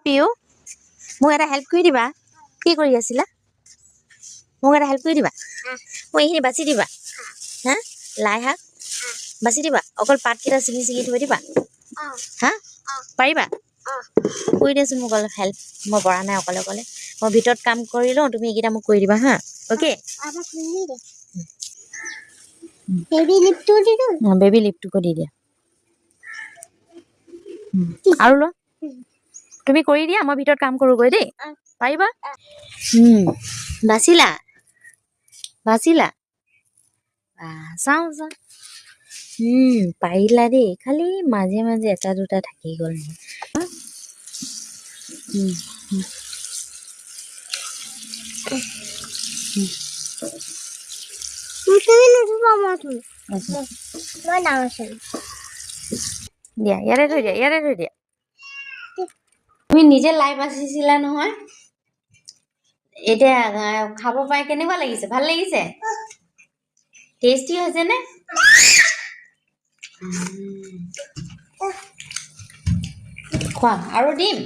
পিউ মোক এটা হেল্প কৰি দিবা কি কৰি আছিলা মোক এটা হেল্প কৰি দিবা মই এইখিনি বাছি দিবা হা লাই শাক বাছি দিবা অকল পাতকেইটা ছিঙি ছিঙি থৈ দিবা হা পাৰিবা কৰি দিয়াচোন মোক অলপ হেল্প মই পৰা নাই অকলে অকলে মই ভিতৰত কাম কৰি লওঁ তুমি এইকেইটা মোক কৰি দিবা হা অ'কে বেবী লিপটোকো দি দিয়া আৰু লোৱা তুমি কৰি দিয়া মই ভিতৰত কাম কৰোঁগৈ দেই পাৰিবা বাচিলা বাচিলা চাওঁ চাওঁ পাৰিলা দেই খালি মাজে মাজে এটা দুটা থাকি গ'ল দিয়া ইয়াতে থৈ দিয়া তুমি নিজে লাই বাচিছিলা নহয় এতিয়া খাব পাই কেনেকুৱা লাগিছে ভাল লাগিছে টেষ্টি হৈছে নে খোৱা আৰু দিম